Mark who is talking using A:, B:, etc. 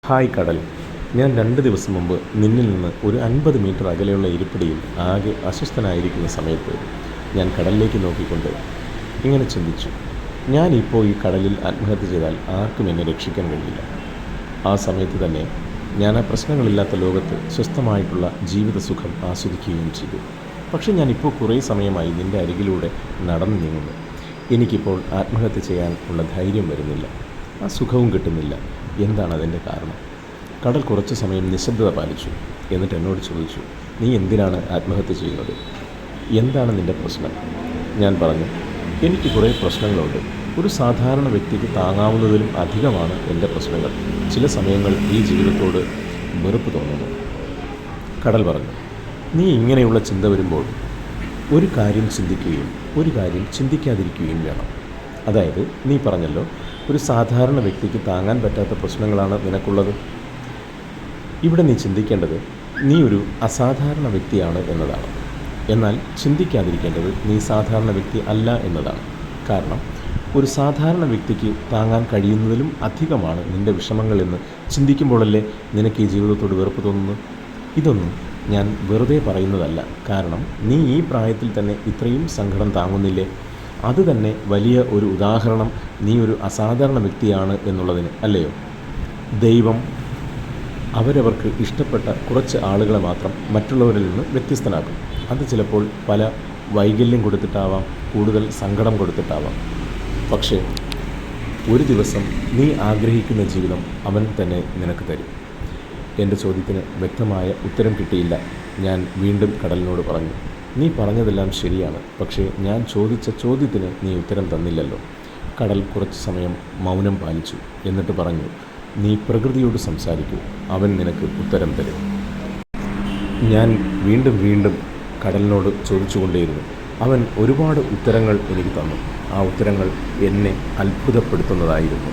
A: Hi കടൽ, ഞാൻ 2 ദിവസം മുമ്പ് നിന്നിൽ നിന്ന് ഒരു 50 മീറ്റർ അകലെയുള്ള ഇരിപ്പിടയിൽ ആകെ അസ്വസ്ഥനായിരിക്കുന്ന സമയത്ത് ഞാൻ കടലിലേക്ക് നോക്കിക്കൊണ്ട് ഇങ്ങനെ ചിന്തിച്ചു. ഞാനിപ്പോൾ ഈ കടലിൽ ആത്മഹത്യ ചെയ്താൽ ആർക്കും എന്നെ രക്ഷിക്കാൻ കഴിയില്ല. ആ സമയത്ത് തന്നെ ഞാൻ ആ പ്രശ്നങ്ങളില്ലാത്ത ലോകത്ത് സ്വസ്ഥമായിട്ടുള്ള ജീവിത സുഖം ആസ്വദിക്കുകയും ചെയ്തു. പക്ഷേ ഞാനിപ്പോൾ കുറേ സമയമായി നിൻ്റെ അരികിലൂടെ നടന്നു നീങ്ങുന്നു. എനിക്കിപ്പോൾ ആത്മഹത്യ ചെയ്യാൻ ഉള്ള ധൈര്യം വരുന്നില്ല, ആ സുഖവും കിട്ടുന്നില്ല. എന്താണ് അതിൻ്റെ കാരണം? കടൽ കുറച്ച് സമയം നിശബ്ദത പാലിച്ചു. എന്നിട്ട് എന്നോട് ചോദിച്ചു, നീ എന്തിനാണ് ആത്മഹത്യ ചെയ്യുന്നത്? എന്താണ് നിൻ്റെ പ്രശ്നം? ഞാൻ പറഞ്ഞു, എനിക്ക് കുറേ പ്രശ്നങ്ങളുണ്ട്. ഒരു സാധാരണ വ്യക്തിക്ക് താങ്ങാവുന്നതിലും അധികമാണ് എൻ്റെ പ്രശ്നങ്ങൾ. ചില സമയങ്ങൾ ഈ ജീവിതത്തോട് വെറുപ്പ് തോന്നുന്നു. കടൽ പറഞ്ഞു, നീ ഇങ്ങനെയുള്ള ചിന്ത വരുമ്പോൾ ഒരു കാര്യം ചിന്തിക്കുകയും ഒരു കാര്യം ചിന്തിക്കാതിരിക്കുകയും വേണം. അതായത് നീ പറഞ്ഞല്ലോ, ഒരു സാധാരണ വ്യക്തിക്ക് താങ്ങാൻ പറ്റാത്ത പ്രശ്നങ്ങളാണ് നിനക്കുള്ളത്. ഇവിടെ നീ ചിന്തിക്കേണ്ടത് നീ ഒരു അസാധാരണ വ്യക്തിയാണ് എന്നതാണ്. എന്നാൽ ചിന്തിക്കാതിരിക്കേണ്ടത് നീ സാധാരണ വ്യക്തി അല്ല എന്നതാണ്. കാരണം ഒരു സാധാരണ വ്യക്തിക്ക് താങ്ങാൻ കഴിയുന്നതിലും അധികമാണ് നിൻ്റെ വിഷമങ്ങളെന്ന് ചിന്തിക്കുമ്പോഴല്ലേ നിനക്ക് ഈ ജീവിതത്തോട് വെറുപ്പ് തോന്നുന്നു. ഇതൊന്നും ഞാൻ വെറുതെ പറയുന്നതല്ല. കാരണം നീ ഈ പ്രായത്തിൽ തന്നെ ഇത്രയും സങ്കടം താങ്ങുന്നില്ലേ? അത് തന്നെ വലിയ ഒരു ഉദാഹരണം നീ ഒരു അസാധാരണ വ്യക്തിയാണ് എന്നുള്ളതിന്, അല്ലയോ? ദൈവം അവരവർക്ക് ഇഷ്ടപ്പെട്ട കുറച്ച് ആളുകളെ മാത്രം മറ്റുള്ളവരിൽ നിന്ന് വ്യത്യസ്തനാക്കും. അത് ചിലപ്പോൾ പല വൈകല്യം കൊടുത്തിട്ടാവാം, കൂടുതൽ സങ്കടം കൊടുത്തിട്ടാവാം. പക്ഷേ ഒരു ദിവസം നീ ആഗ്രഹിക്കുന്ന ജീവിതം അവൻ തന്നെ നിനക്ക് തരും. എൻ്റെ ചോദ്യത്തിന് വ്യക്തമായ ഉത്തരം കിട്ടിയില്ല. ഞാൻ വീണ്ടും കടലിനോട് പറഞ്ഞു, നീ പറഞ്ഞതെല്ലാം ശരിയാണ്, പക്ഷേ ഞാൻ ചോദിച്ച ചോദ്യത്തിന് നീ ഉത്തരം തന്നില്ലല്ലോ. കടൽ കുറച്ച് സമയം മൗനം പാലിച്ചു. എന്നിട്ട് പറഞ്ഞു, നീ പ്രകൃതിയോട് സംസാരിക്കൂ, അവൻ നിനക്ക് ഉത്തരം തരും. ഞാൻ വീണ്ടും കടലിനോട് ചോദിച്ചുകൊണ്ടേയിരുന്നു. അവൻ ഒരുപാട് ഉത്തരങ്ങൾ എനിക്ക് തന്നു. ആ ഉത്തരങ്ങൾ എന്നെ അത്ഭുതപ്പെടുത്തുന്നതായിരുന്നു.